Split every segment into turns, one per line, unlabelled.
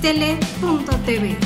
Mixtele.tv.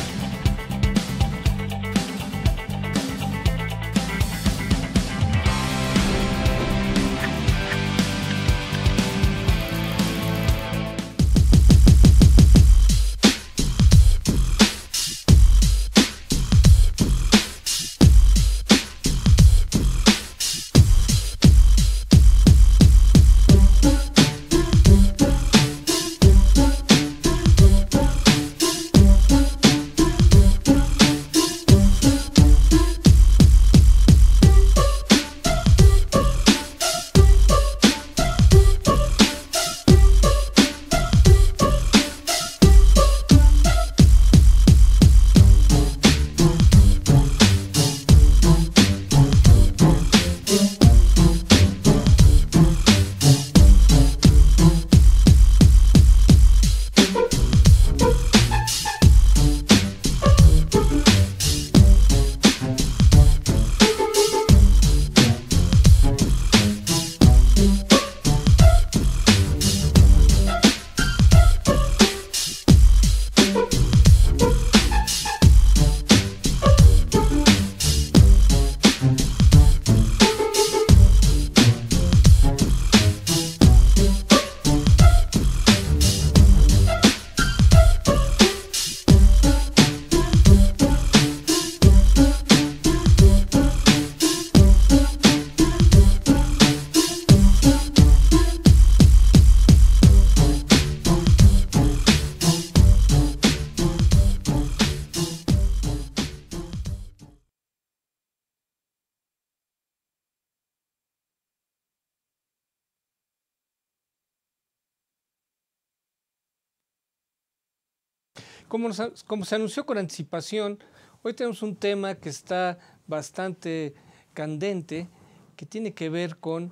Como se anunció con anticipación, hoy tenemos un tema que está bastante candente, que tiene que ver con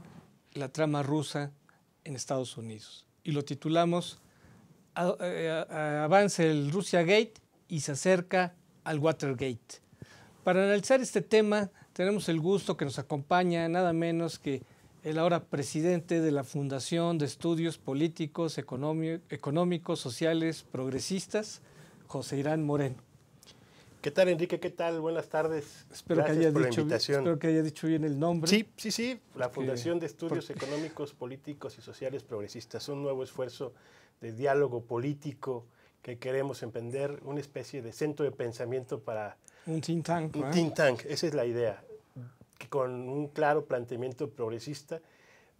la trama rusa en Estados Unidos. Y lo titulamos Avanza el Russia Gate y se acerca al Watergate. Para analizar este tema tenemos el gusto que nos acompaña nada menos que el ahora presidente de la Fundación de Estudios Políticos, Económicos, Sociales, Progresistas, José Irán Moreno.
¿Qué tal, Enrique? ¿Qué tal? Buenas tardes.
Espero que haya dicho bien el nombre.
Sí. La Fundación de Estudios Económicos, Políticos y Sociales Progresistas. Un nuevo esfuerzo de diálogo político que queremos emprender, una especie de centro de pensamiento para...
Un think tank.
Un think tank, esa es la idea, que con un claro planteamiento progresista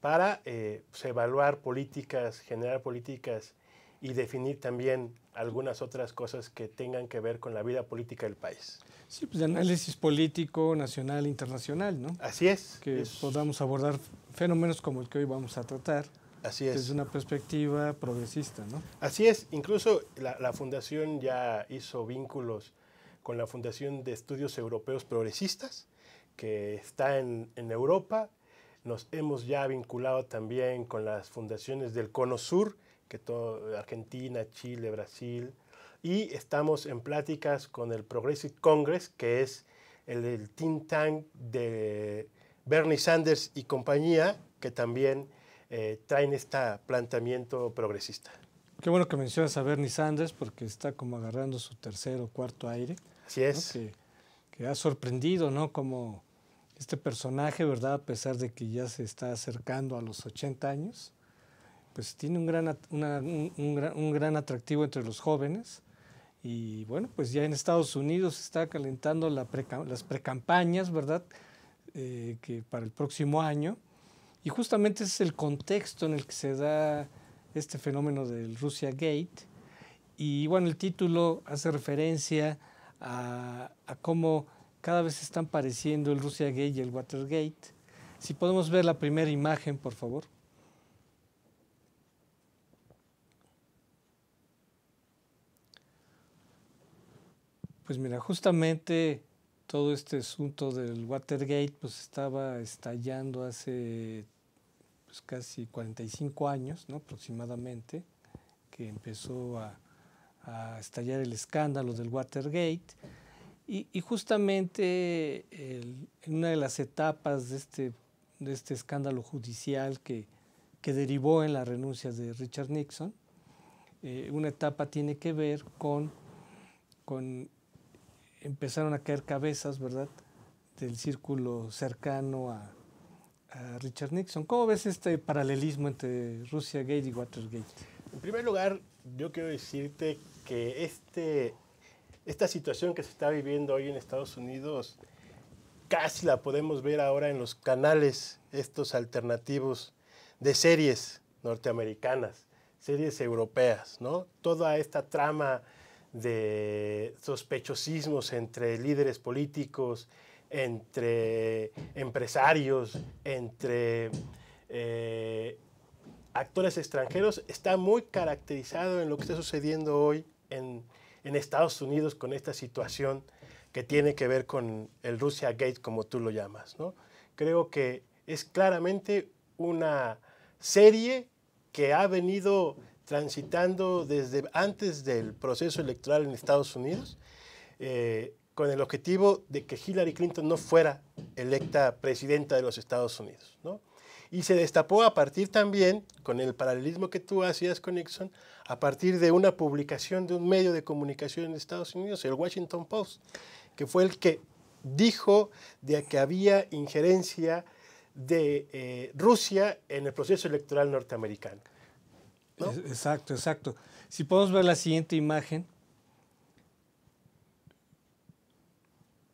para evaluar políticas, generar políticas y definir también algunas otras cosas que tengan que ver con la vida política del país.
Sí, pues de análisis político, nacional e internacional, ¿no?
Así es.
Que podamos abordar fenómenos como el que hoy vamos a tratar.
Así es.
Desde una perspectiva progresista, ¿no?
Así es. Incluso la Fundación ya hizo vínculos con la Fundación de Estudios Europeos Progresistas, que está en Europa. Nos hemos ya vinculado también con las fundaciones del Cono Sur, que Argentina, Chile, Brasil, y estamos en pláticas con el Progressive Congress, que es el think tank de Bernie Sanders y compañía, que también traen este planteamiento progresista.
Qué bueno que mencionas a Bernie Sanders, porque está como agarrando su tercer o cuarto aire.
Así es.
¿No? Que ha sorprendido, ¿no? Como este personaje, ¿verdad? A pesar de que ya se está acercando a los 80 años, pues tiene un gran atractivo entre los jóvenes. Y bueno, pues ya en Estados Unidos se está calentando las precampañas, ¿verdad? Que para el próximo año. Y justamente ese es el contexto en el que se da este fenómeno del Russia Gate. Y bueno, el título hace referencia a cómo cada vez se están pareciendo el Russia Gate y el Watergate. Si podemos ver la primera imagen, por favor. Pues mira, justamente todo este asunto del Watergate pues estaba estallando hace pues, casi 45 años, ¿no? Aproximadamente, que empezó a estallar el escándalo del Watergate. Y justamente en una de las etapas de este escándalo judicial que derivó en la renuncia de Richard Nixon, una etapa tiene que ver con empezaron a caer cabezas, ¿verdad?, del círculo cercano a Richard Nixon. ¿Cómo ves este paralelismo entre Russia Gate y Watergate?
En primer lugar, yo quiero decirte que esta situación que se está viviendo hoy en Estados Unidos casi la podemos ver ahora en los canales estos alternativos de series norteamericanas, series europeas, ¿no? Toda esta trama de sospechosismos entre líderes políticos, entre empresarios, entre actores extranjeros, está muy caracterizado en lo que está sucediendo hoy en Estados Unidos con esta situación que tiene que ver con el Russia Gate, como tú lo llamas, ¿no? Creo que es claramente una serie que ha venido transitando desde antes del proceso electoral en Estados Unidos, con el objetivo de que Hillary Clinton no fuera electa presidenta de los Estados Unidos, ¿no? Y se destapó a partir también, con el paralelismo que tú hacías con Nixon, a partir de una publicación de un medio de comunicación en Estados Unidos, el Washington Post, que fue el que dijo de que había injerencia de Rusia en el proceso electoral norteamericano, ¿no?
Exacto, exacto. Si podemos ver la siguiente imagen,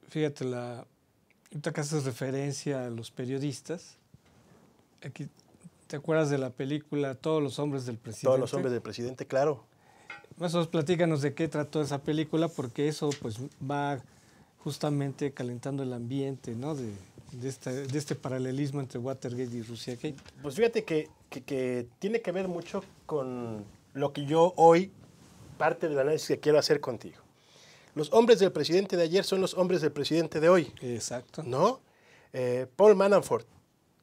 fíjate, ahorita que haces referencia a los periodistas, aquí, ¿te acuerdas de la película Todos los hombres del presidente?
Todos los hombres del presidente, claro.
Más o menos platícanos de qué trató esa película, porque eso pues va justamente calentando el ambiente, ¿no?, de este paralelismo entre Watergate y Russiagate.
Pues fíjate que tiene que ver mucho con lo que yo hoy, parte del análisis que quiero hacer contigo. Los hombres del presidente de ayer son los hombres del presidente de hoy.
Exacto.
¿No? Paul Manafort,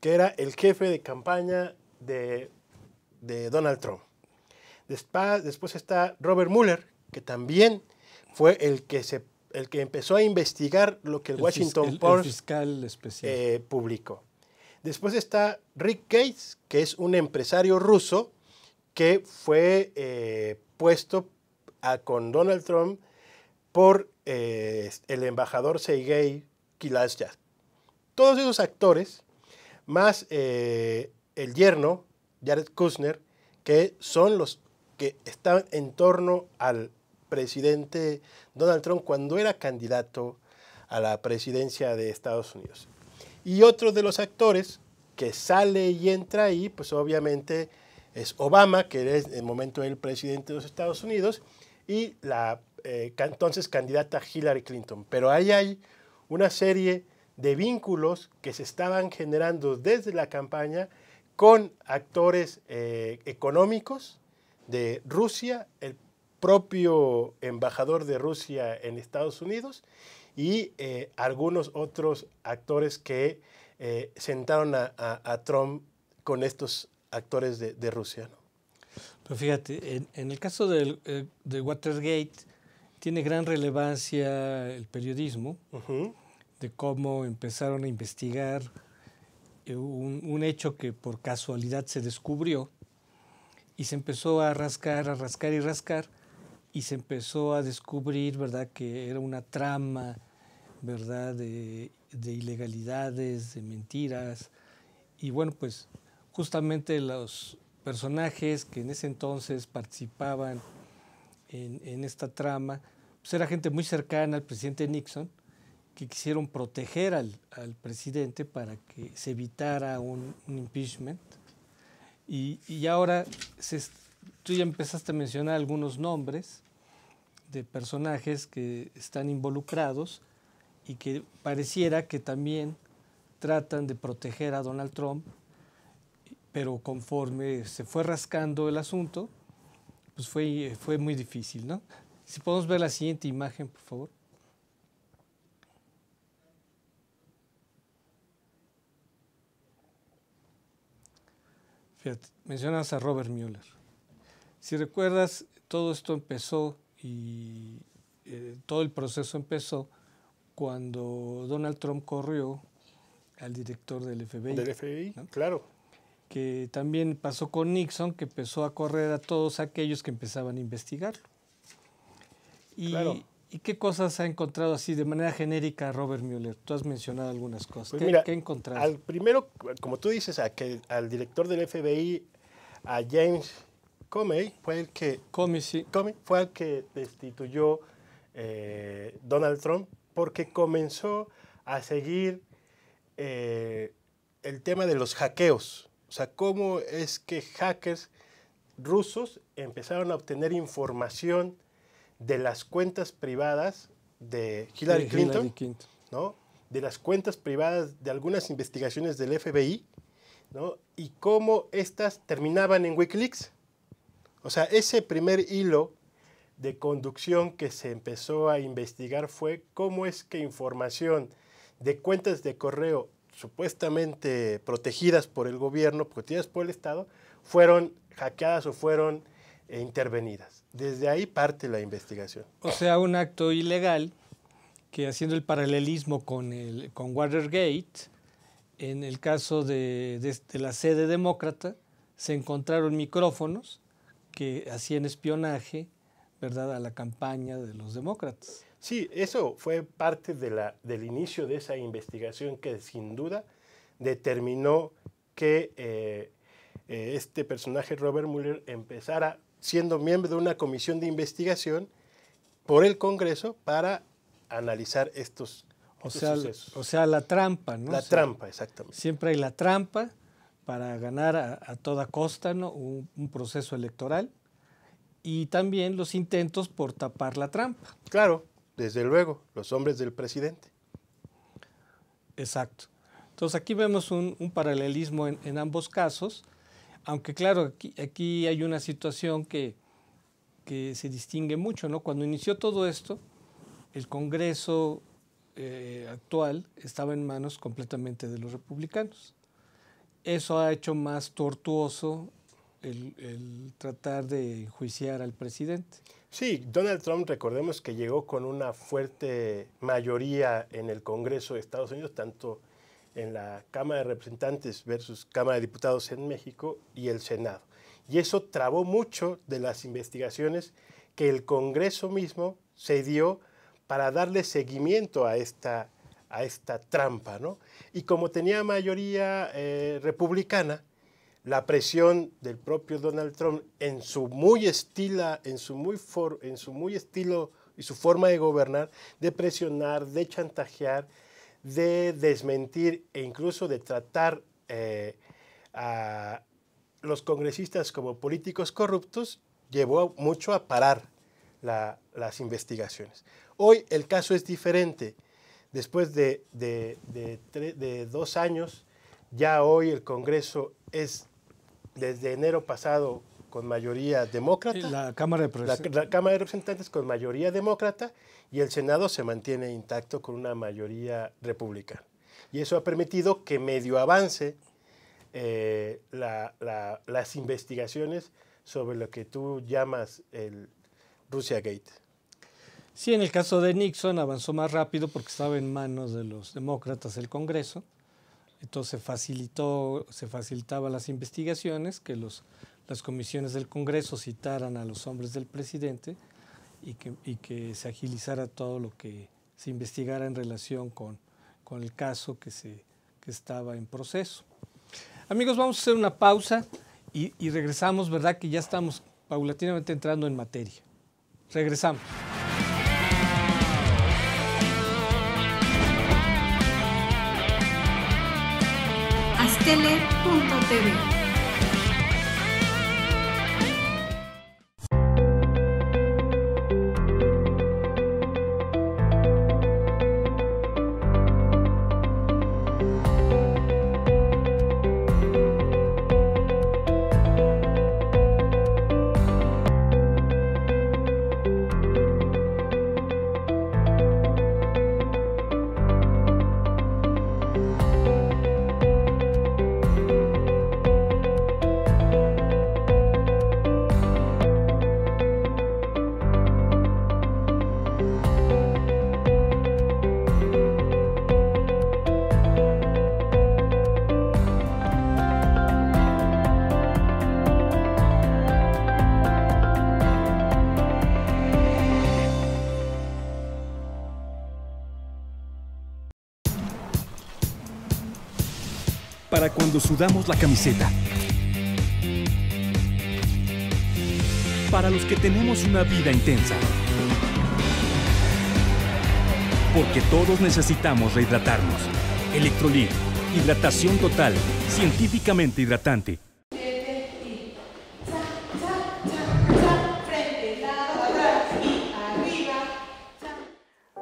que era el jefe de campaña de Donald Trump. Después está Robert Mueller, que también fue el que empezó a investigar lo que el Washington Post,
el fiscal especial,
publicó. Después está Rick Gates, que es un empresario ruso que fue puesto con Donald Trump por el embajador Sergei Kislyak. Todos esos actores, más el yerno, Jared Kushner, que son los que estaban en torno al presidente Donald Trump cuando era candidato a la presidencia de Estados Unidos. Y otro de los actores que sale y entra ahí, pues obviamente es Obama, que es en el momento el presidente de los Estados Unidos, y la entonces candidata Hillary Clinton. Pero ahí hay una serie de vínculos que se estaban generando desde la campaña con actores económicos de Rusia, el propio embajador de Rusia en Estados Unidos y algunos otros actores que sentaron a Trump con estos actores de Rusia, ¿no?
Pero fíjate, en el caso de Watergate tiene gran relevancia el periodismo, de cómo empezaron a investigar un hecho que por casualidad se descubrió y se empezó a rascar y se empezó a descubrir, ¿verdad?, que era una trama, ¿verdad?, de ilegalidades, de mentiras. Y bueno, pues justamente los personajes que en ese entonces participaban en esta trama, pues era gente muy cercana al presidente Nixon, que quisieron proteger al presidente para que se evitara un impeachment. Y ahora tú ya empezaste a mencionar algunos nombres de personajes que están involucrados y que pareciera que también tratan de proteger a Donald Trump, pero conforme se fue rascando el asunto, pues fue muy difícil, ¿no? Si podemos ver la siguiente imagen, por favor. Fíjate, mencionas a Robert Mueller. Si recuerdas, todo esto empezó y todo el proceso empezó cuando Donald Trump corrió al director del FBI.
Del FBI,
¿no?
claro.
que también pasó con Nixon, que empezó a correr a todos aquellos que empezaban a investigarlo. Y,
Claro.
¿Y qué cosas ha encontrado así de manera genérica Robert Mueller? Tú has mencionado algunas cosas.
Pues
¿Qué,
mira,
qué ha encontrado?
al primero, como tú dices, al director del FBI, a James Comey, fue el que
Sí.
Comey fue el que destituyó Donald Trump porque comenzó a seguir el tema de los hackeos. O sea, cómo es que hackers rusos empezaron a obtener información de las cuentas privadas de Hillary Clinton, ¿no? De las cuentas privadas de algunas investigaciones del FBI, ¿no? Y cómo estas terminaban en Wikileaks. O sea, ese primer hilo de conducción que se empezó a investigar fue cómo es que información de cuentas de correo supuestamente protegidas por el gobierno, protegidas por el Estado, fueron hackeadas o fueron intervenidas. Desde ahí parte la investigación.
O sea, un acto ilegal que, haciendo el paralelismo con Watergate, en el caso de la sede demócrata, se encontraron micrófonos que hacían espionaje, ¿verdad?, a la campaña de los demócratas.
Sí, eso fue parte del inicio de esa investigación que sin duda determinó que este personaje, Robert Mueller, empezara siendo miembro de una comisión de investigación por el Congreso para analizar estos sucesos.
O sea, la trampa, ¿no?
La trampa, exactamente.
Siempre hay la trampa para ganar a toda costa, ¿no?, un proceso electoral, y también los intentos por tapar la trampa.
Claro, desde luego, los hombres del presidente.
Exacto. Entonces aquí vemos un paralelismo en ambos casos, aunque claro, aquí hay una situación que se distingue mucho, ¿no? Cuando inició todo esto, el Congreso actual estaba en manos completamente de los republicanos. Eso ha hecho más tortuoso el tratar de enjuiciar al presidente.
Sí, Donald Trump, recordemos que llegó con una fuerte mayoría en el Congreso de Estados Unidos, tanto en la Cámara de Representantes versus Cámara de Diputados en México y el Senado. Y eso trabó mucho de las investigaciones que el Congreso mismo se dio para darle seguimiento a esta trampa, ¿no? Y como tenía mayoría republicana, la presión del propio Donald Trump en su muy estilo y su forma de gobernar, de presionar, de chantajear, de desmentir e incluso de tratar a los congresistas como políticos corruptos, llevó mucho a parar las investigaciones. Hoy el caso es diferente. Después de 2 años, ya hoy el Congreso es, desde enero pasado, con mayoría demócrata.
La Cámara
de Representantes con mayoría demócrata, y el Senado se mantiene intacto con una mayoría republicana. Y eso ha permitido que medio avance las investigaciones sobre lo que tú llamas el Russiagate.
Sí, en el caso de Nixon avanzó más rápido porque estaba en manos de los demócratas el Congreso. Entonces se facilitaban las investigaciones, que las comisiones del Congreso citaran a los hombres del presidente y que se agilizara todo lo que se investigara en relación con el caso que estaba en proceso. Amigos, vamos a hacer una pausa y regresamos, ¿verdad? Que ya estamos paulatinamente entrando en materia. Regresamos.
Astele.tv. para cuando sudamos la camiseta. Para los que tenemos una vida intensa. Porque todos necesitamos rehidratarnos. Electrolit, hidratación total, científicamente hidratante.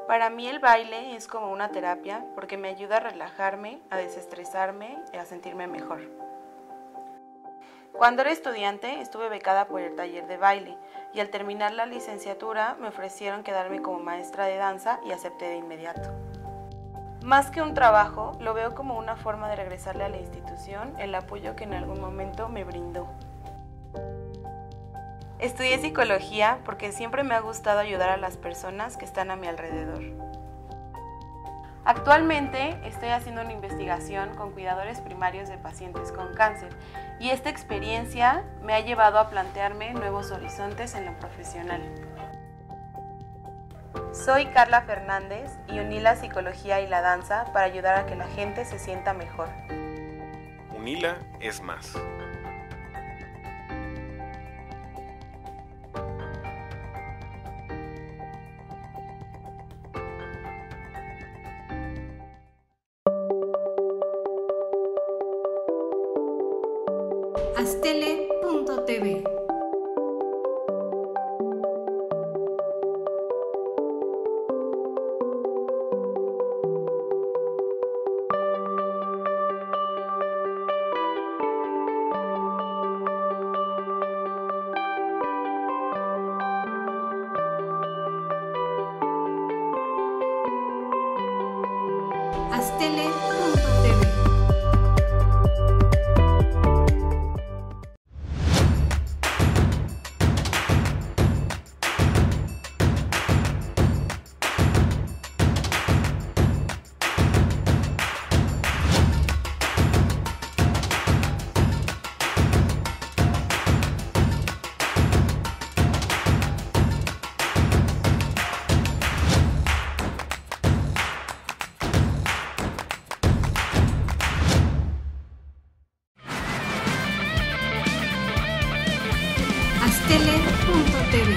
Para mí el baile es como una terapia porque me ayuda a relajarme, a desestresarme y a sentirme mejor. Cuando era estudiante estuve becada por el taller de baile y al terminar la licenciatura me ofrecieron quedarme como maestra de danza y acepté de inmediato. Más que un trabajo, lo veo como una forma de regresarle a la institución el apoyo que en algún momento me brindó. Estudié psicología porque siempre me ha gustado ayudar a las personas que están a mi alrededor. Actualmente estoy haciendo una investigación con cuidadores primarios de pacientes con cáncer y esta experiencia me ha llevado a plantearme nuevos horizontes en lo profesional. Soy Carla Fernández y uní la psicología y la danza para ayudar a que la gente se sienta mejor.
UNILA es más.
Astele.tv. Astele.tv. Astele.tv.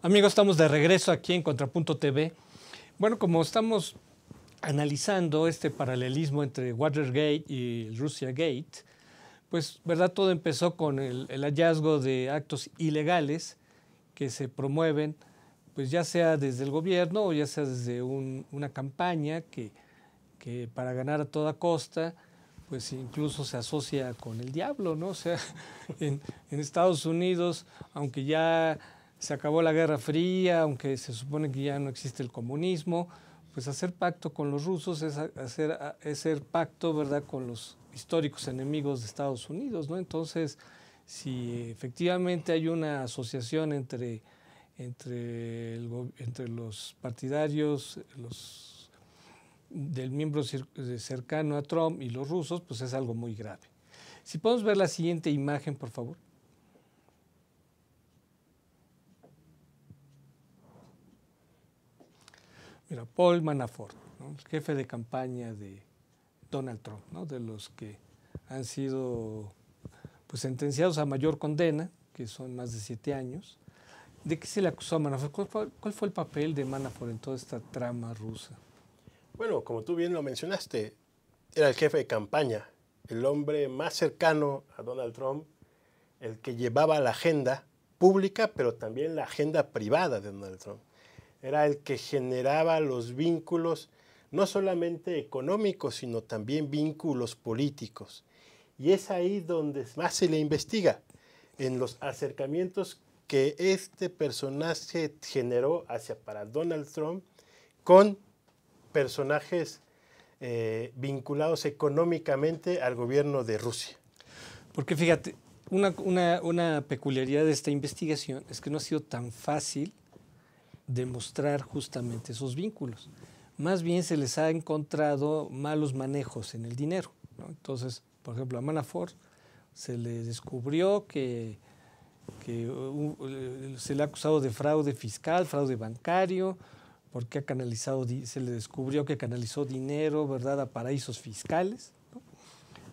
Amigos, estamos de regreso aquí en Contrapunto TV. Bueno, como estamos analizando este paralelismo entre Watergate y Russiagate, pues, ¿verdad? Todo empezó con el hallazgo de actos ilegales que se promueven, pues ya sea desde el gobierno o ya sea desde una campaña que para ganar a toda costa, pues incluso se asocia con el diablo, ¿no? O sea, en Estados Unidos, aunque ya se acabó la Guerra Fría, aunque se supone que ya no existe el comunismo, pues hacer pacto con los rusos es hacer pacto, ¿verdad?, con los históricos enemigos de Estados Unidos, ¿no? Entonces, si efectivamente hay una asociación entre los partidarios, del miembro cercano a Trump y los rusos, pues es algo muy grave. Si podemos ver la siguiente imagen, por favor. Mira, Paul Manafort, ¿no?, el jefe de campaña de Donald Trump, ¿no?, de los que han sido, pues, sentenciados a mayor condena, que son más de 7 años. ¿De qué se le acusó a Manafort? ¿Cuál fue el papel de Manafort en toda esta trama rusa?
Bueno, como tú bien lo mencionaste, era el jefe de campaña, el hombre más cercano a Donald Trump, el que llevaba la agenda pública, pero también la agenda privada de Donald Trump. Era el que generaba los vínculos, no solamente económicos, sino también vínculos políticos. Y es ahí donde más se le investiga, en los acercamientos que este personaje generó para Donald Trump con personajes vinculados económicamente al gobierno de Rusia.
Porque fíjate, una peculiaridad de esta investigación es que no ha sido tan fácil demostrar justamente esos vínculos. Más bien se les ha encontrado malos manejos en el dinero, ¿no? Entonces, por ejemplo, a Manafort se le descubrió que que se le ha acusado de fraude fiscal, fraude bancario, porque se le descubrió que canalizó dinero, ¿verdad?, a paraísos fiscales, ¿no?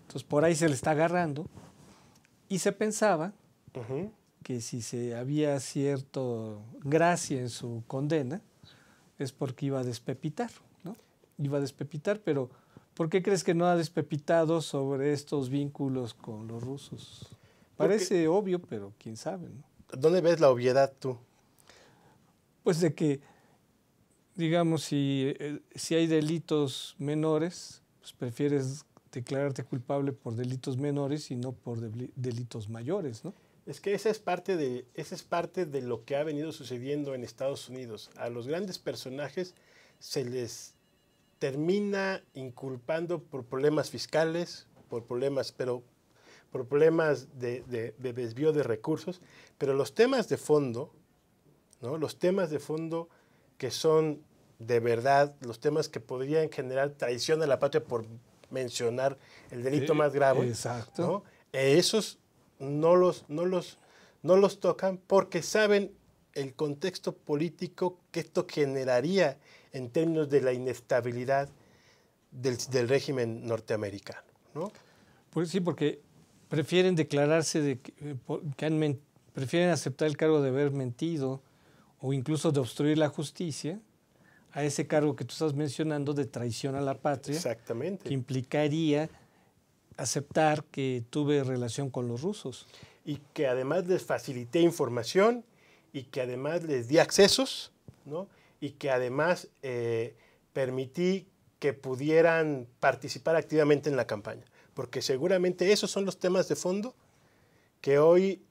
Entonces, por ahí se le está agarrando. Y se pensaba que si había cierta gracia en su condena, es porque iba a despepitar, ¿no? Iba a despepitar, pero ¿por qué crees que no ha despepitado sobre estos vínculos con los rusos? Parece obvio, pero quién sabe, ¿no?
¿Dónde ves la obviedad tú?
Pues de que, digamos, si hay delitos menores, pues prefieres declararte culpable por delitos menores y no por delitos mayores, ¿no?
Es que esa es parte de lo que ha venido sucediendo en Estados Unidos. A los grandes personajes se les termina inculpando por problemas fiscales, por problemas de desvío de recursos, pero los temas de fondo, ¿no? Los temas de fondo que son de verdad, los temas que podrían generar traición a la patria, por mencionar el delito más grave,
exacto,
¿no? Esos no los tocan porque saben el contexto político que esto generaría en términos de la inestabilidad del régimen norteamericano, ¿no?
Pues sí, porque prefieren declararse prefieren aceptar el cargo de haber mentido o incluso de obstruir la justicia a ese cargo que tú estás mencionando de traición a la patria.
Exactamente.
Que implicaría aceptar que tuve relación con los rusos.
Y que además les facilité información y que además les di accesos, ¿no? Y que además permití que pudieran participar activamente en la campaña. Porque seguramente esos son los temas de fondo que hoy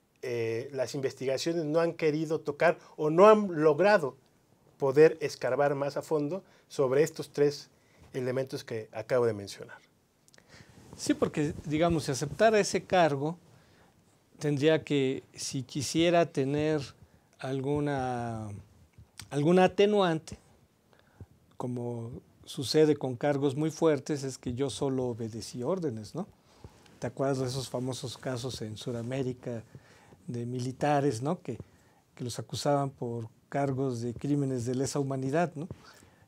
las investigaciones no han querido tocar o no han logrado poder escarbar más a fondo sobre estos tres elementos que acabo de mencionar.
Sí, porque, digamos, si aceptara ese cargo, tendría que, si quisiera tener alguna atenuante, como sucede con cargos muy fuertes, es que yo solo obedecí órdenes, ¿no? ¿Te acuerdas de esos famosos casos en Sudamérica de militares, ¿no? Que los acusaban por cargos de crímenes de lesa humanidad, ¿no?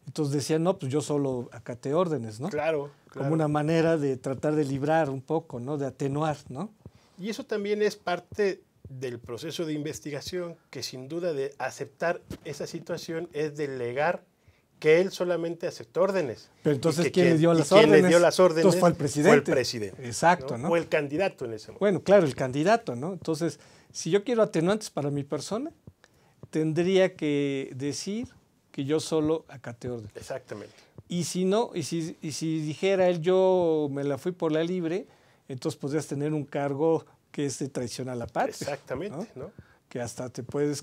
Entonces decían, no, pues yo solo acaté órdenes, ¿no?
Claro.
Como una manera de tratar de librar un poco, ¿no? De atenuar, ¿no?
Y eso también es parte del proceso de investigación, que sin duda de aceptar esa situación es delegar que él solamente aceptó órdenes.
Pero entonces,
¿quién
le dio las órdenes?
¿Quién le dio las órdenes?
Entonces fue el presidente.
Fue el presidente.
Exacto, ¿no?
O el candidato en ese momento.
Bueno, claro, el candidato, ¿no? Entonces, si yo quiero atenuantes para mi persona, tendría que decir que yo solo acaté órdenes.
Exactamente.
Y si no, y si dijera él, yo me la fui por la libre, entonces podrías tener un cargo que es de traición a la patria.
Exactamente, ¿no?
Que hasta te pueden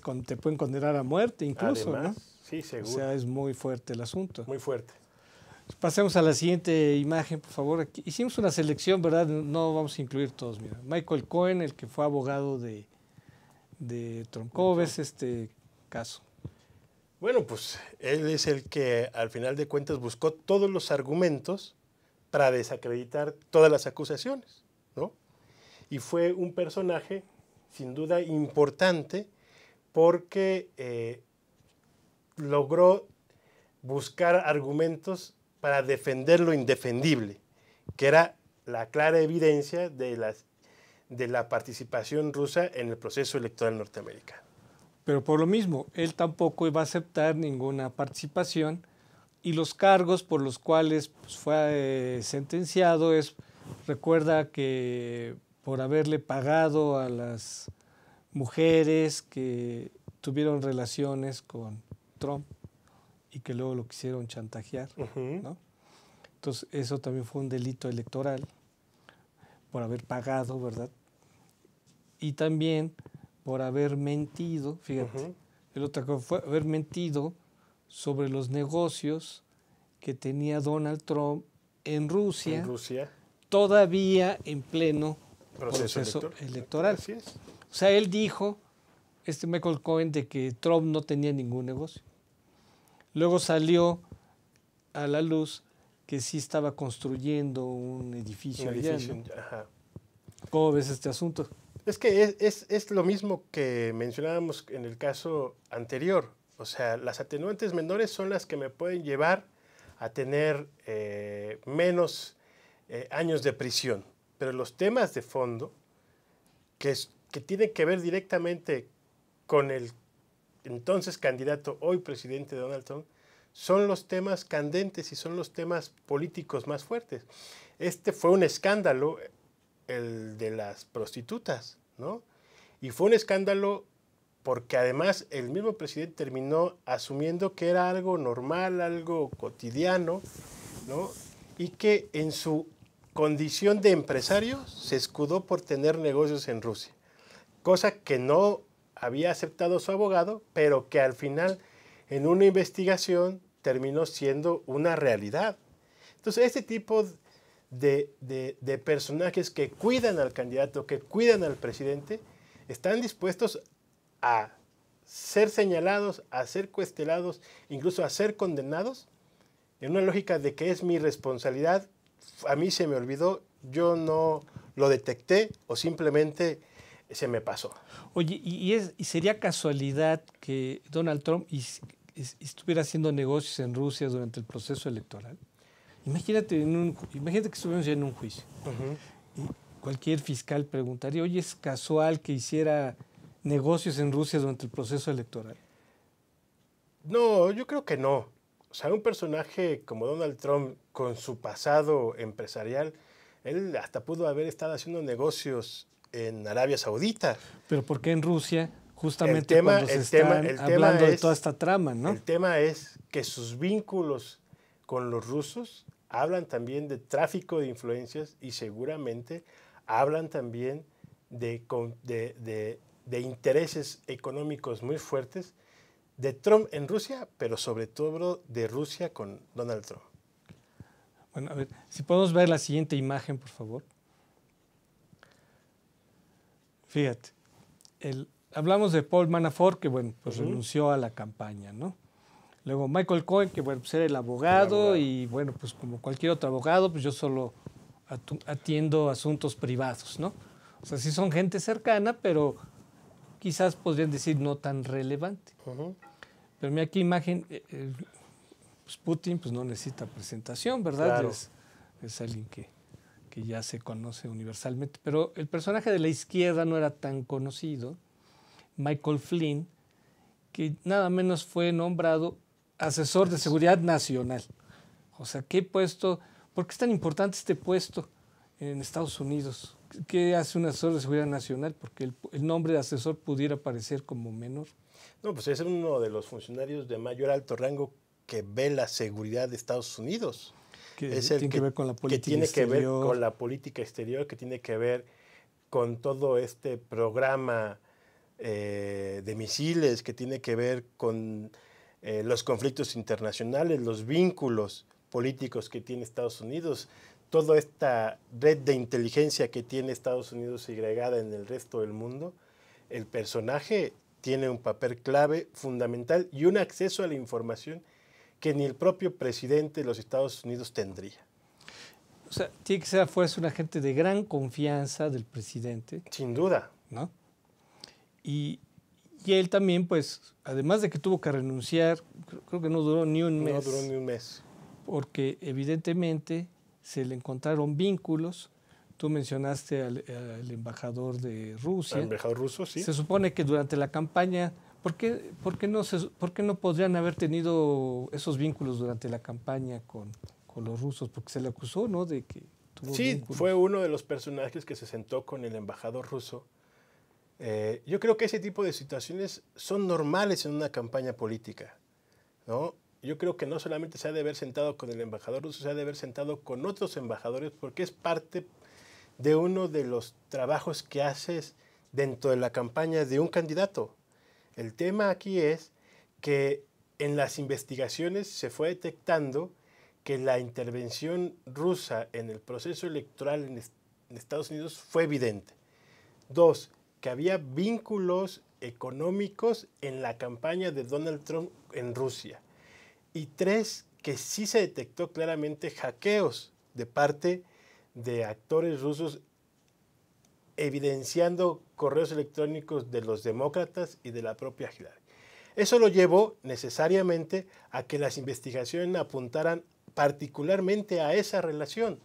condenar a muerte incluso,
Además,
¿no?
sí, seguro.
O sea, es muy fuerte el asunto.
Muy fuerte.
Pasemos a la siguiente imagen, por favor. Aquí hicimos una selección, ¿verdad? No vamos a incluir todos. Mira, Michael Cohen, el que fue abogado de Trump. ¿Cómo ves este caso?
Bueno, pues él es el que al final de cuentas buscó todos los argumentos para desacreditar todas las acusaciones, ¿no? Y fue un personaje sin duda importante porque logró buscar argumentos para defender lo indefendible, que era la clara evidencia de la participación rusa en el proceso electoral norteamericano.
Pero por lo mismo, él tampoco iba a aceptar ninguna participación y los cargos por los cuales pues, fue sentenciado recuerda que por haberle pagado a las mujeres que tuvieron relaciones con Trump y que luego lo quisieron chantajear, ¿no? Entonces, eso también fue un delito electoral por haber pagado, ¿verdad? Y también por haber mentido, fíjate, el otro fue haber mentido sobre los negocios que tenía Donald Trump en Rusia, todavía en pleno proceso electoral.
Así es.
O sea, él dijo, Michael Cohen, de que Trump no tenía ningún negocio. Luego salió a la luz que sí estaba construyendo un edificio.
Ajá.
¿Cómo ves este asunto?
Es que es lo mismo que mencionábamos en el caso anterior. O sea, las atenuantes menores son las que me pueden llevar a tener menos años de prisión. Pero los temas de fondo, que tienen que ver directamente con el entonces candidato, hoy presidente Donald Trump, son los temas candentes y son los temas políticos más fuertes. Este fue un escándalo, el de las prostitutas, ¿no? Y fue un escándalo porque además el mismo presidente terminó asumiendo que era algo normal, algo cotidiano, ¿no? Y que en su condición de empresario se escudó por tener negocios en Rusia, cosa que no había aceptado su abogado, pero que al final en una investigación terminó siendo una realidad. Entonces, este tipo de personajes que cuidan al candidato, que cuidan al presidente, están dispuestos a ser señalados, a ser cuestionados, incluso a ser condenados, en una lógica de que es mi responsabilidad, a mí se me olvidó, yo no lo detecté o simplemente se me pasó.
Oye, ¿y sería casualidad que Donald Trump estuviera haciendo negocios en Rusia durante el proceso electoral? Imagínate que estuviéramos ya en un juicio. Y cualquier fiscal preguntaría, oye, ¿es casual que hiciera negocios en Rusia durante el proceso electoral?
No, yo creo que no. O sea, un personaje como Donald Trump, con su pasado empresarial, él hasta pudo haber estado haciendo negocios en Arabia Saudita.
Pero ¿por qué en Rusia? Justamente cuando se están hablando de toda esta trama, ¿no?
El tema es que sus vínculos con los rusos hablan también de tráfico de influencias y seguramente hablan también de intereses económicos muy fuertes de Trump en Rusia, pero sobre todo de Rusia con Donald Trump.
Bueno, a ver, si podemos ver la siguiente imagen, por favor. Fíjate, hablamos de Paul Manafort, que bueno, pues renunció a la campaña, ¿no? Luego Michael Cohen, que bueno, pues era el abogado y bueno, pues como cualquier otro abogado, pues yo solo atiendo asuntos privados, ¿no? O sea, sí son gente cercana, pero quizás podrían decir no tan relevante. Pero mira aquí imagen, pues Putin pues no necesita presentación, ¿verdad?
Claro.
Es alguien que ya se conoce universalmente. Pero el personaje de la izquierda no era tan conocido, Michael Flynn, que nada menos fue nombrado asesor de seguridad nacional. O sea, ¿qué puesto? ¿Por qué es tan importante este puesto en Estados Unidos? ¿Qué hace un asesor de seguridad nacional? Porque el nombre de asesor pudiera parecer como menor.
No, pues es uno de los funcionarios de mayor alto rango que ve la seguridad de Estados Unidos.
Es el que ver con la política
exterior. Que tiene
exterior.
que ver con la política exterior, que tiene que ver con todo este programa de misiles, que tiene que ver con los conflictos internacionales, los vínculos políticos que tiene Estados Unidos, toda esta red de inteligencia que tiene Estados Unidos segregada en el resto del mundo. El personaje tiene un papel clave, fundamental y un acceso a la información que ni el propio presidente de los Estados Unidos tendría.
O sea, tiene que ser a fuerza un agente de gran confianza del presidente.
Sin duda.
¿No? Y él también, pues, además de que tuvo que renunciar, creo que no duró ni un mes.
No duró ni un mes.
Porque evidentemente se le encontraron vínculos. Tú mencionaste al embajador de Rusia.
Al embajador ruso, sí.
Se supone que durante la campaña, ¿por qué no podrían haber tenido esos vínculos durante la campaña con los rusos? Porque se le acusó, ¿no? De que tuvo vínculos.
Fue uno de los personajes que se sentó con el embajador ruso. Yo creo que ese tipo de situaciones son normales en una campaña política, ¿no? Yo creo que no solamente se ha de haber sentado con el embajador ruso, se ha de haber sentado con otros embajadores, porque es parte de uno de los trabajos que haces dentro de la campaña de un candidato. El tema aquí es que en las investigaciones se fue detectando que la intervención rusa en el proceso electoral en Estados Unidos fue evidente. 2, que había vínculos económicos en la campaña de Donald Trump en Rusia. Y 3, que sí se detectó claramente hackeos de parte de actores rusos, evidenciando correos electrónicos de los demócratas y de la propia Hillary. Eso lo llevó necesariamente a que las investigaciones apuntaran particularmente a esa relación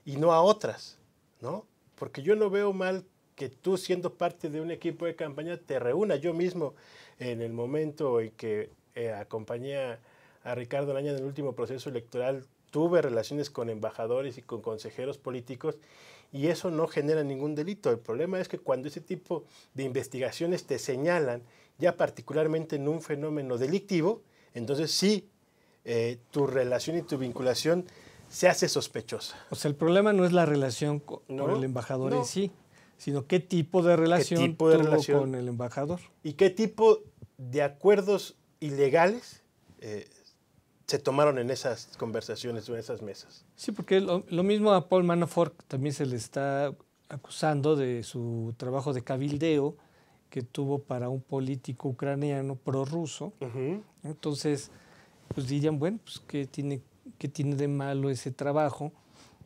y no a otras, ¿no? Porque yo no veo mal que tú, siendo parte de un equipo de campaña, te reúnas. Yo mismo, en el momento en que acompañé a Ricardo Anaya en el último proceso electoral, tuve relaciones con embajadores y con consejeros políticos, y eso no genera ningún delito. El problema es que cuando ese tipo de investigaciones te señalan, ya particularmente en un fenómeno delictivo, entonces sí, tu relación y tu vinculación se hace sospechosa.
O sea, el problema no es la relación con el embajador en sí, sino qué tipo de relación tuvo con el embajador.
Y qué tipo de acuerdos ilegales se tomaron en esas conversaciones o en esas mesas.
Sí, porque lo mismo a Paul Manafort también se le está acusando de su trabajo de cabildeo que tuvo para un político ucraniano prorruso. Entonces, pues dirían, bueno, pues ¿qué tiene de malo ese trabajo?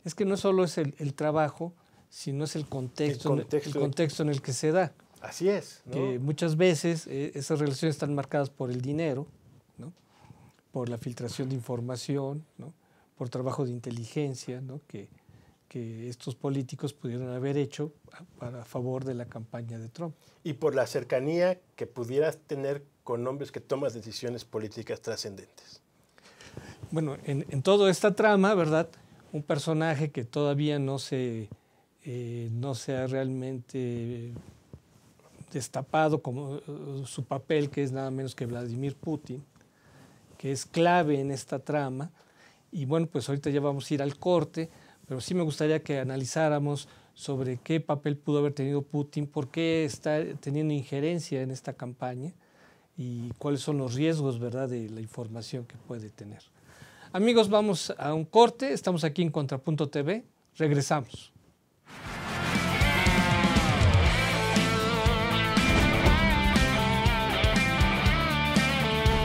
Es que no solo es el trabajo, sino es el contexto en el que se da.
Así es, ¿no?
Que muchas veces esas relaciones están marcadas por el dinero, ¿no? Por la filtración de información, ¿no? Por trabajo de inteligencia, ¿no? que estos políticos pudieron haber hecho a favor de la campaña de Trump.
Y por la cercanía que pudieras tener con hombres que toman decisiones políticas trascendentes.
Bueno, en toda esta trama, ¿verdad? Un personaje que todavía no se ha realmente destapado como su papel, que es nada menos que Vladimir Putin, que es clave en esta trama. Y bueno, pues ahorita ya vamos a ir al corte, pero sí me gustaría que analizáramos sobre qué papel pudo haber tenido Putin, por qué está teniendo injerencia en esta campaña y cuáles son los riesgos, ¿verdad?, de la información que puede tener. Amigos, vamos a un corte. Estamos aquí en Contrapunto TV. Regresamos.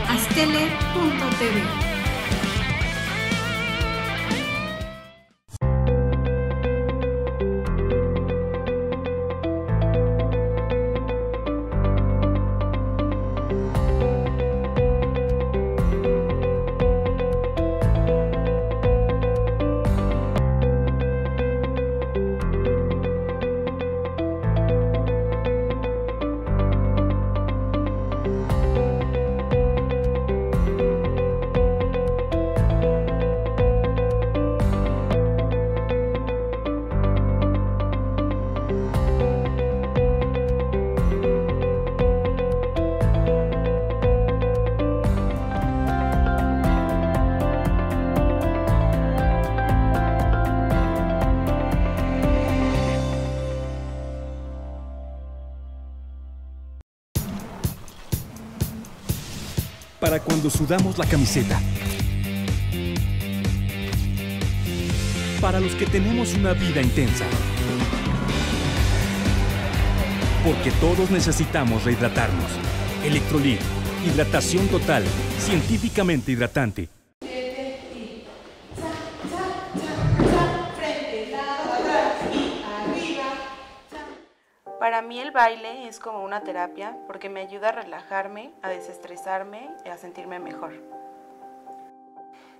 Astele.tv.
Para cuando sudamos la camiseta. Para los que tenemos una vida intensa. Porque todos necesitamos rehidratarnos. Electrolit, hidratación total, científicamente hidratante.
Para mí el baile es como una terapia porque me ayuda a relajarme, a desestresarme y a sentirme mejor.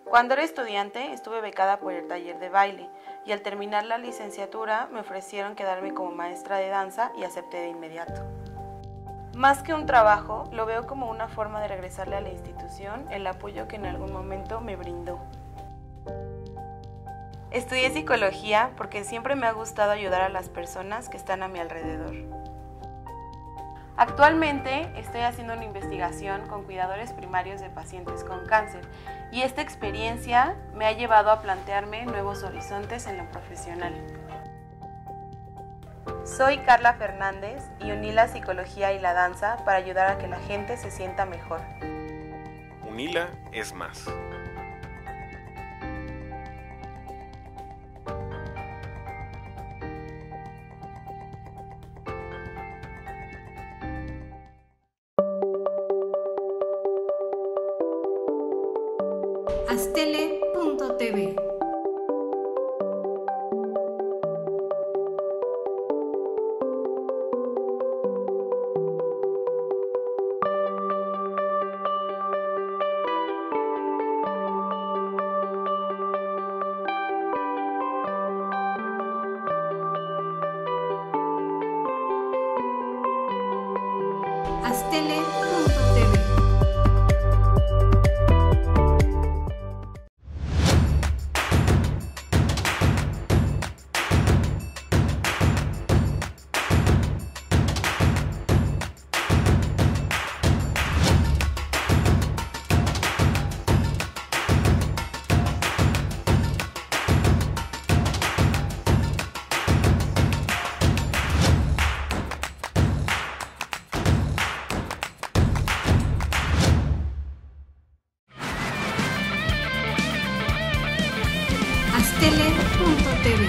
Cuando era estudiante estuve becada por el taller de baile y al terminar la licenciatura me ofrecieron quedarme como maestra de danza y acepté de inmediato. Más que un trabajo, lo veo como una forma de regresarle a la institución el apoyo que en algún momento me brindó. Estudié psicología porque siempre me ha gustado ayudar a las personas que están a mi alrededor. Actualmente estoy haciendo una investigación con cuidadores primarios de pacientes con cáncer y esta experiencia me ha llevado a plantearme nuevos horizontes en lo profesional. Soy Carla Fernández y uní la psicología y la danza para ayudar a que la gente se sienta mejor.
UNILA es más.
Astele.tv. Astele.tv. Astele.tv.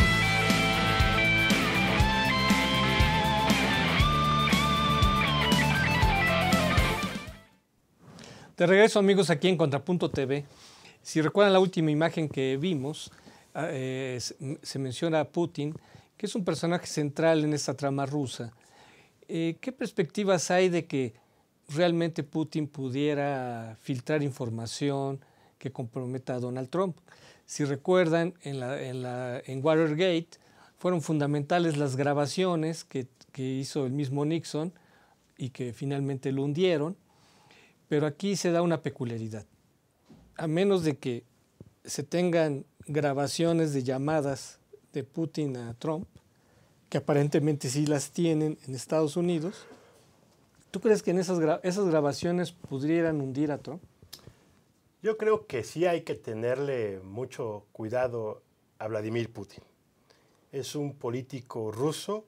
De regreso, amigos, aquí en Contrapunto TV. Si recuerdan la última imagen que vimos, se menciona a Putin, que es un personaje central en esta trama rusa. ¿Qué perspectivas hay de que realmente Putin pudiera filtrar información que comprometa a Donald Trump? Si recuerdan, en Watergate fueron fundamentales las grabaciones que hizo el mismo Nixon y que finalmente lo hundieron. Pero aquí se da una peculiaridad. A menos de que se tengan grabaciones de llamadas de Putin a Trump, que aparentemente sí las tienen en Estados Unidos, ¿tú crees que en esas grabaciones pudieran hundir a Trump?
Yo creo que sí hay que tenerle mucho cuidado a Vladimir Putin. Es un político ruso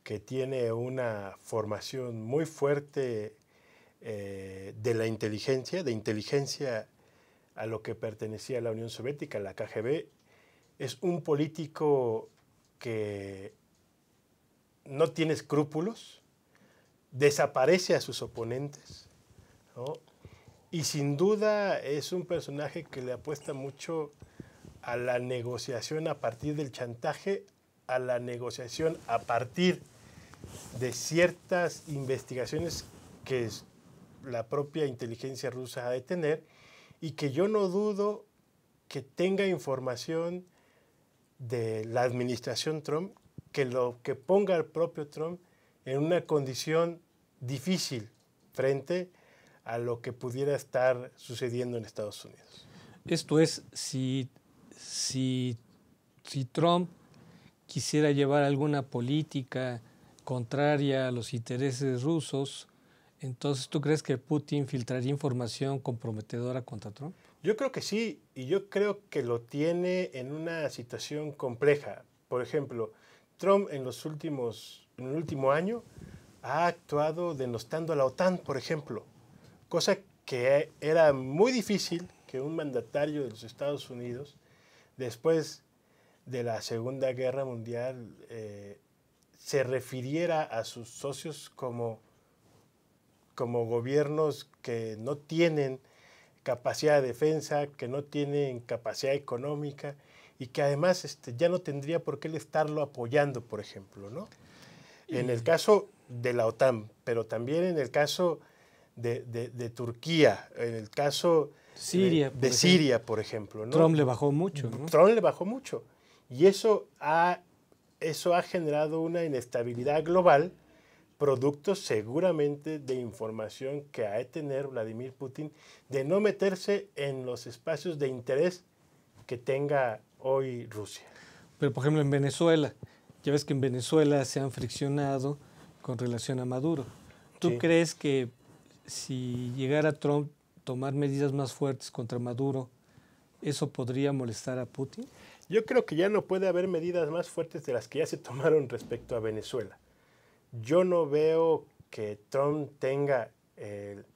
que tiene una formación muy fuerte de la inteligencia, a lo que pertenecía a la Unión Soviética, la KGB. Es un político que no tiene escrúpulos, desaparece a sus oponentes, ¿no? Y sin duda es un personaje que le apuesta mucho a la negociación a partir del chantaje, a la negociación a partir de ciertas investigaciones que la propia inteligencia rusa ha de tener, y que yo no dudo que tenga información de la administración Trump, que ponga al propio Trump en una condición difícil frente a lo que pudiera estar sucediendo en Estados Unidos.
Esto es, si Trump quisiera llevar alguna política contraria a los intereses rusos, entonces, ¿tú crees que Putin filtraría información comprometedora contra Trump?
Yo creo que sí, y yo creo que lo tiene en una situación compleja. Por ejemplo, Trump en el último año ha actuado denostando a la OTAN, por ejemplo, cosa que era muy difícil que un mandatario de los Estados Unidos, después de la Segunda Guerra Mundial, se refiriera a sus socios como gobiernos que no tienen capacidad de defensa, que no tienen capacidad económica y que además ya no tendría por qué él estarlo apoyando, por ejemplo, ¿no? En el caso de la OTAN, pero también en el caso de Turquía, en el caso de Siria, por ejemplo, ¿no?
Trump le bajó mucho, ¿no?
Trump le bajó mucho. Y eso ha generado una inestabilidad global, producto seguramente de información que ha de tener Vladimir Putin, de no meterse en los espacios de interés que tenga hoy Rusia.
Pero, por ejemplo, en Venezuela, ya ves que en Venezuela se han friccionado con relación a Maduro. ¿Tú
Sí.
crees que si llegara Trump a tomar medidas más fuertes contra Maduro, eso podría molestar a Putin?
Yo creo que ya no puede haber medidas más fuertes de las que ya se tomaron respecto a Venezuela. Yo no veo que Trump tenga...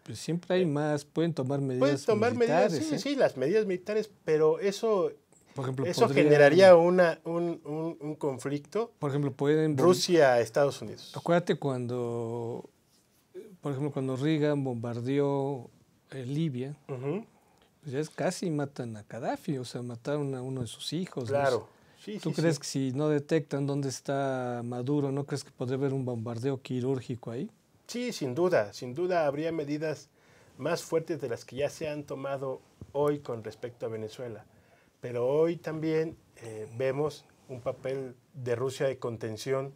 Pues siempre hay más, pueden tomar medidas
pueden tomar
militares.
medidas, sí, las medidas militares, pero eso,
Por ejemplo,
generaría un conflicto.
Por ejemplo, pueden...
Rusia-Estados Unidos.
Acuérdate cuando, por ejemplo, cuando Reagan bombardeó Libia,
Uh-huh.
pues ya casi matan a Gaddafi, o sea, mataron a uno de sus hijos.
Claro.
¿No?
Sí,
¿Tú crees que si no detectan dónde está Maduro, no crees que podría haber un bombardeo quirúrgico ahí?
Sí, sin duda habría medidas más fuertes de las que ya se han tomado hoy con respecto a Venezuela. Pero hoy también vemos un papel de Rusia de contención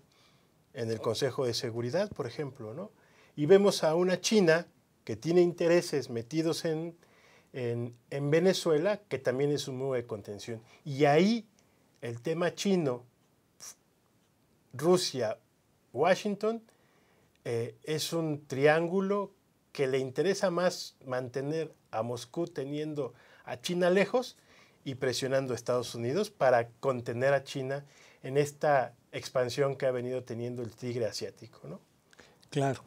en el Consejo de Seguridad, por ejemplo, ¿no? y vemos a una China que tiene intereses metidos en Venezuela, que también es un modo de contención. Y ahí el tema chino, Rusia, Washington, es un triángulo que le interesa más mantener a Moscú teniendo a China lejos y presionando a Estados Unidos para contener a China en esta expansión que ha venido teniendo el tigre asiático, ¿no?
Claro.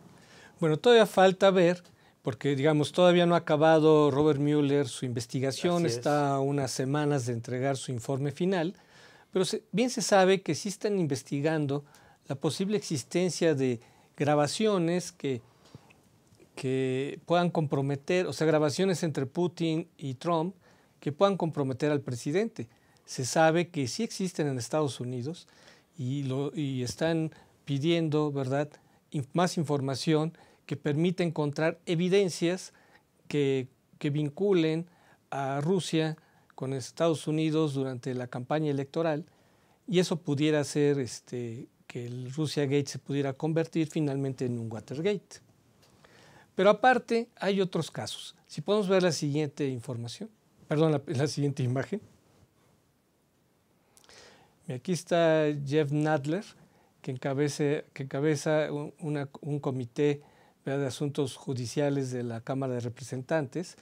Bueno, todavía falta ver, porque digamos todavía no ha acabado Robert Mueller su investigación, está a unas semanas de entregar su informe final, pero bien se sabe que sí están investigando la posible existencia de grabaciones que puedan comprometer, o sea, grabaciones entre Putin y Trump que puedan comprometer al presidente. Se sabe que sí existen en Estados Unidos y están pidiendo, ¿verdad?, más información que permita encontrar evidencias que vinculen a Rusia con Estados Unidos durante la campaña electoral, y eso pudiera ser que el Russia Gate se pudiera convertir finalmente en un Watergate. Pero aparte hay otros casos. Si podemos ver la siguiente información, perdón, la siguiente imagen. Y aquí está Jeff Nadler, que encabeza un comité de asuntos judiciales de la Cámara de Representantes,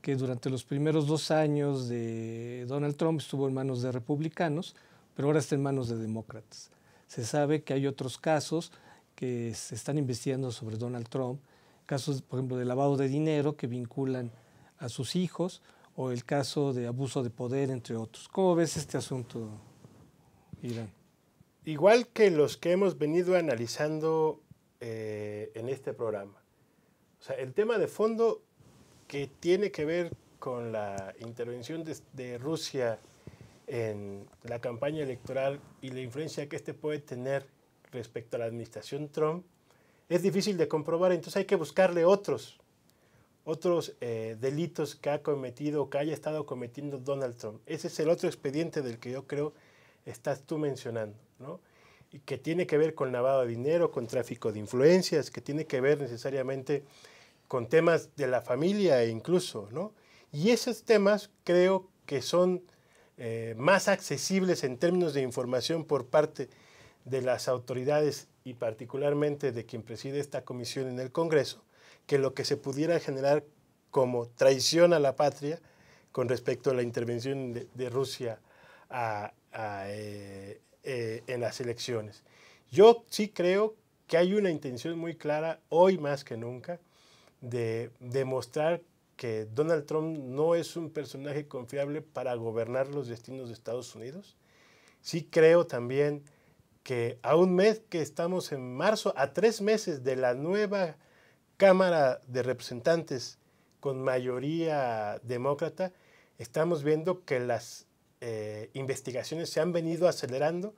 que durante los primeros 2 años de Donald Trump estuvo en manos de republicanos, pero ahora está en manos de demócratas. Se sabe que hay otros casos que se están investigando sobre Donald Trump, casos, por ejemplo, de lavado de dinero que vinculan a sus hijos, o el caso de abuso de poder, entre otros. ¿Cómo ves este asunto, Irán?
Igual que los que hemos venido analizando en este programa. O sea, el tema de fondo que tiene que ver con la intervención de Rusia en la campaña electoral y la influencia que puede tener respecto a la administración Trump, es difícil de comprobar, entonces hay que buscarle otros delitos que ha cometido o que haya estado cometiendo Donald Trump. Ese es el otro expediente del que yo creo estás tú mencionando, ¿no? Y que tiene que ver con lavado de dinero, con tráfico de influencias, que tiene que ver necesariamente con temas de la familia incluso, ¿no? Y esos temas creo que son más accesibles en términos de información por parte de las autoridades y particularmente de quien preside esta comisión en el Congreso, que lo que se pudiera generar como traición a la patria con respecto a la intervención de Rusia en las elecciones. Yo sí creo que hay una intención muy clara, hoy más que nunca, de demostrar que Donald Trump no es un personaje confiable para gobernar los destinos de Estados Unidos. Sí creo también que a un mes que estamos en marzo, a 3 meses de la nueva Cámara de Representantes con mayoría demócrata, estamos viendo que las investigaciones se han venido acelerando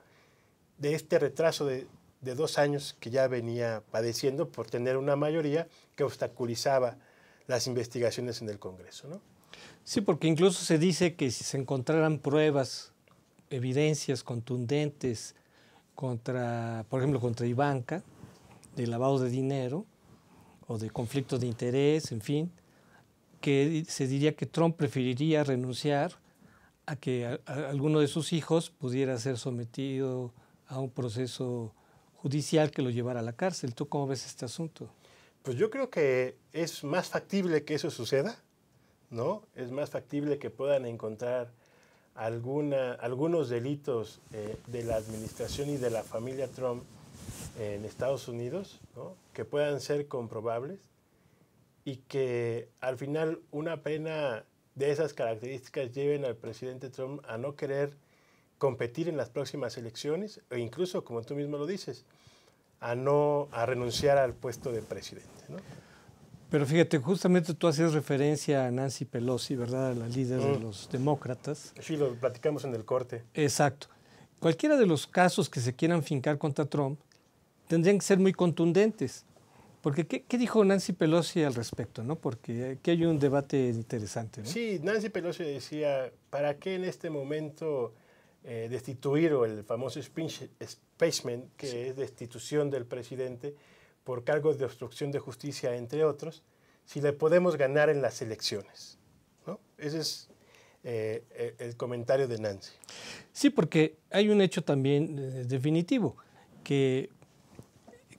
de este retraso de 2 años que ya venía padeciendo por tener una mayoría que obstaculizaba las investigaciones en el Congreso, ¿no?
Sí, porque incluso se dice que si se encontraran pruebas, evidencias contundentes contra, por ejemplo, contra Ivanka, de lavado de dinero o de conflicto de interés, en fin, que se diría que Trump preferiría renunciar a que alguno de sus hijos pudiera ser sometido a un proceso judicial que lo llevara a la cárcel. ¿Tú cómo ves este asunto?
Pues yo creo que es más factible que eso suceda, ¿no? Es más factible que puedan encontrar algunos delitos de la administración y de la familia Trump en Estados Unidos, ¿no?, que puedan ser comprobables y que al final una pena de esas características lleven al presidente Trump a no querer competir en las próximas elecciones e incluso, como tú mismo lo dices, a renunciar al puesto de presidente, ¿no?
Pero fíjate, justamente tú hacías referencia a Nancy Pelosi, ¿verdad?, a la líder de los demócratas.
Sí, lo platicamos en el corte.
Exacto. Cualquiera de los casos que se quieran fincar contra Trump tendrían que ser muy contundentes. Porque, ¿qué dijo Nancy Pelosi al respecto, no? Porque aquí hay un debate interesante, ¿no?
Sí, Nancy Pelosi decía, ¿para qué en este momento destituir, o el famoso impeachment, que es destitución del presidente? por cargos de obstrucción de justicia, entre otros, si le podemos ganar en las elecciones, ¿no? Ese es el comentario de Nancy.
Sí, porque hay un hecho también definitivo, que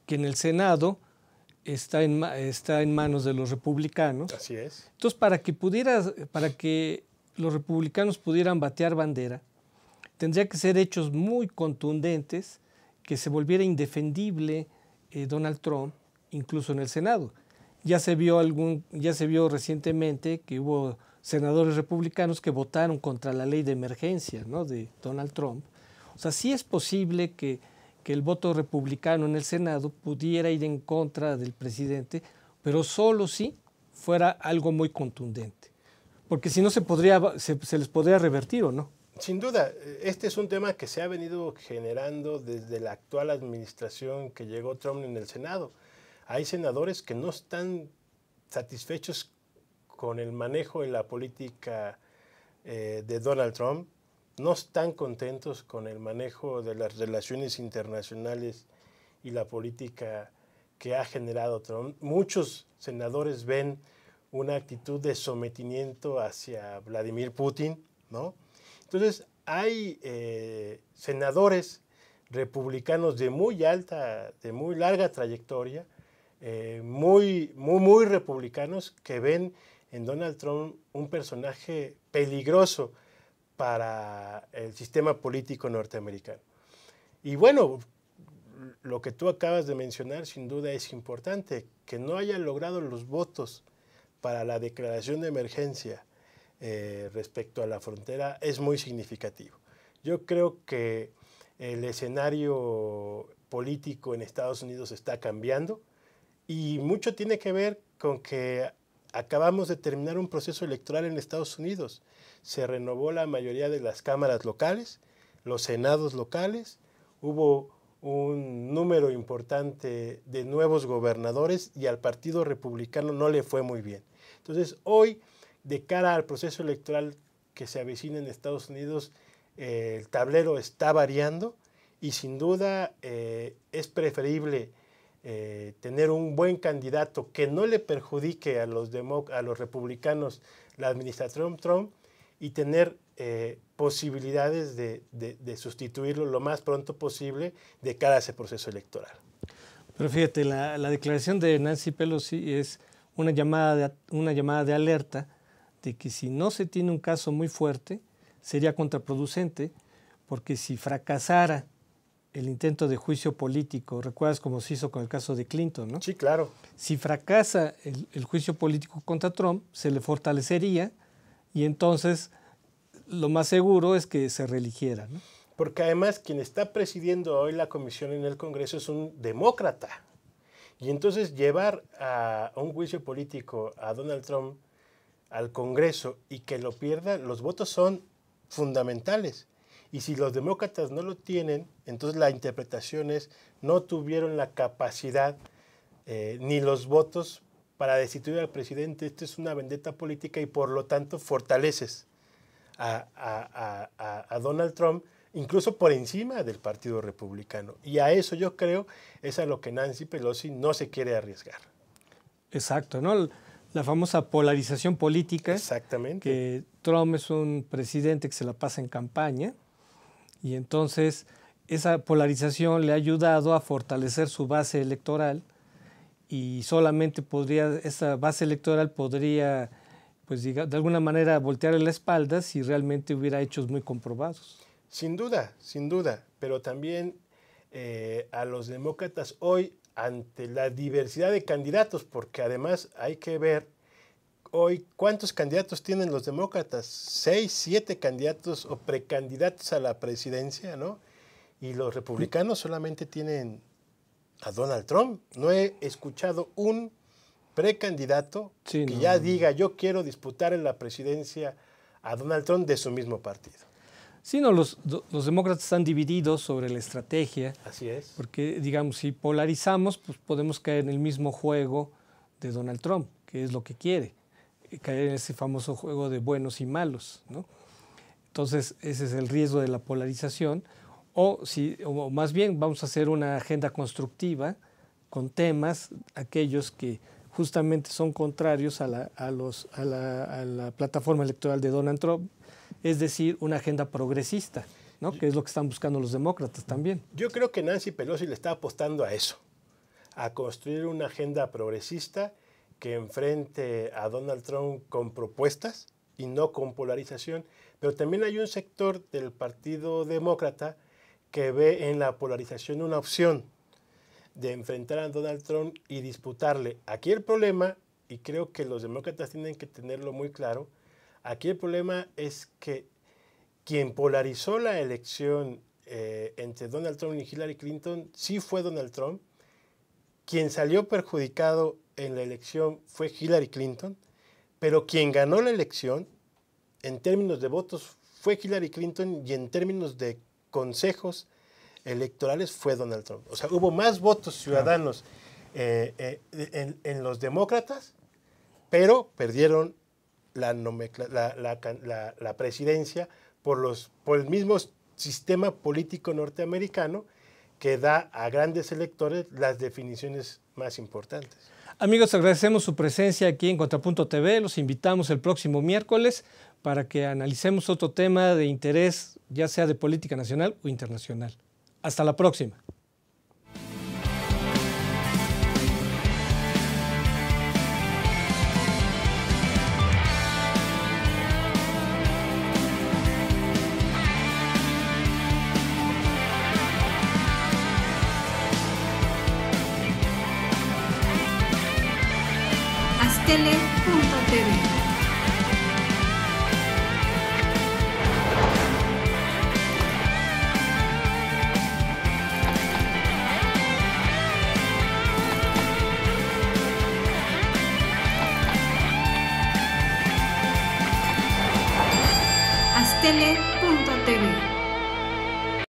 en el Senado está en manos de los republicanos.
Así es.
Entonces, para que los republicanos pudieran batear bandera, tendría que ser hechos muy contundentes, que se volviera indefendible Donald Trump, incluso en el Senado. Ya se vio recientemente que hubo senadores republicanos que votaron contra la ley de emergencia, ¿no?, de Donald Trump. O sea, sí es posible que el voto republicano en el Senado pudiera ir en contra del presidente, pero solo si fuera algo muy contundente. Porque si no se les podría revertir, ¿o no?
Sin duda, este es un tema que se ha venido generando desde la actual administración que llegó Trump en el Senado. Hay senadores que no están satisfechos con el manejo de la política de Donald Trump, no están contentos con el manejo de las relaciones internacionales y la política que ha generado Trump. Muchos senadores ven una actitud de sometimiento hacia Vladimir Putin, ¿no? Entonces, hay senadores republicanos de muy larga trayectoria, muy republicanos, que ven en Donald Trump un personaje peligroso para el sistema político norteamericano. Y bueno, lo que tú acabas de mencionar sin duda es importante, que no hayan logrado los votos para la declaración de emergencia respecto a la frontera es muy significativo. Yo creo que el escenario político en Estados Unidos está cambiando y mucho tiene que ver con que acabamos de terminar un proceso electoral en Estados Unidos. Se renovó la mayoría de las cámaras locales, los senados locales, hubo un número importante de nuevos gobernadores y al Partido Republicano no le fue muy bien. Entonces, hoy, de cara al proceso electoral que se avecina en Estados Unidos, el tablero está variando y sin duda es preferible tener un buen candidato que no le perjudique a los republicanos la administración Trump y tener posibilidades de sustituirlo lo más pronto posible de cara a ese proceso electoral.
Pero fíjate, la declaración de Nancy Pelosi es una llamada de alerta de que si no se tiene un caso muy fuerte, sería contraproducente, porque si fracasara el intento de juicio político, ¿recuerdas cómo se hizo con el caso de Clinton, no?
Sí, claro.
Si fracasa el juicio político contra Trump, se le fortalecería y entonces lo más seguro es que se reeligiera, ¿no?
Porque además quien está presidiendo hoy la comisión en el Congreso es un demócrata. Y entonces llevar a un juicio político a Donald Trump al Congreso y que lo pierda, los votos son fundamentales. Y si los demócratas no lo tienen, entonces la interpretación es no tuvieron la capacidad ni los votos para destituir al presidente. Esto es una vendetta política y por lo tanto fortaleces a Donald Trump incluso por encima del Partido Republicano. Y a eso yo creo es a lo que Nancy Pelosi no se quiere arriesgar.
Exacto, ¿no? La famosa polarización política.
Exactamente.
Que Trump es un presidente que se la pasa en campaña y entonces esa polarización le ha ayudado a fortalecer su base electoral y solamente esa base electoral podría, pues, de alguna manera voltearle la espalda si realmente hubiera hechos muy comprobados.
Sin duda, pero también a los demócratas hoy, ante la diversidad de candidatos, porque además hay que ver hoy cuántos candidatos tienen los demócratas, 6, 7 candidatos o precandidatos a la presidencia, ¿no? Y los republicanos solamente tienen a Donald Trump. No he escuchado un precandidato que ya diga yo quiero disputar en la presidencia a Donald Trump de su mismo partido.
Sí, no, los demócratas están divididos sobre la estrategia.
Así es.
Porque, digamos, si polarizamos, pues podemos caer en el mismo juego de Donald Trump, que es lo que quiere, caer en ese famoso juego de buenos y malos, ¿no? Entonces, ese es el riesgo de la polarización. O más bien, vamos a hacer una agenda constructiva con temas, aquellos que justamente son contrarios a la plataforma electoral de Donald Trump, es decir, una agenda progresista, ¿no? Que es lo que están buscando los demócratas también.
Yo creo que Nancy Pelosi le está apostando a eso, a construir una agenda progresista que enfrente a Donald Trump con propuestas y no con polarización. Pero también hay un sector del Partido Demócrata que ve en la polarización una opción de enfrentar a Donald Trump y disputarle. Aquí el problema, y creo que los demócratas tienen que tenerlo muy claro, aquí el problema es que quien polarizó la elección entre Donald Trump y Hillary Clinton sí fue Donald Trump. Quien salió perjudicado en la elección fue Hillary Clinton, pero quien ganó la elección en términos de votos fue Hillary Clinton y en términos de consejos electorales fue Donald Trump. O sea, hubo más votos ciudadanos en los demócratas, pero perdieron la presidencia por el mismo sistema político norteamericano que da a grandes electores las definiciones más importantes.
Amigos, agradecemos su presencia aquí en Contrapunto TV. Los invitamos el próximo miércoles para que analicemos otro tema de interés, ya sea de política nacional o internacional. Hasta la próxima.
Astele.tv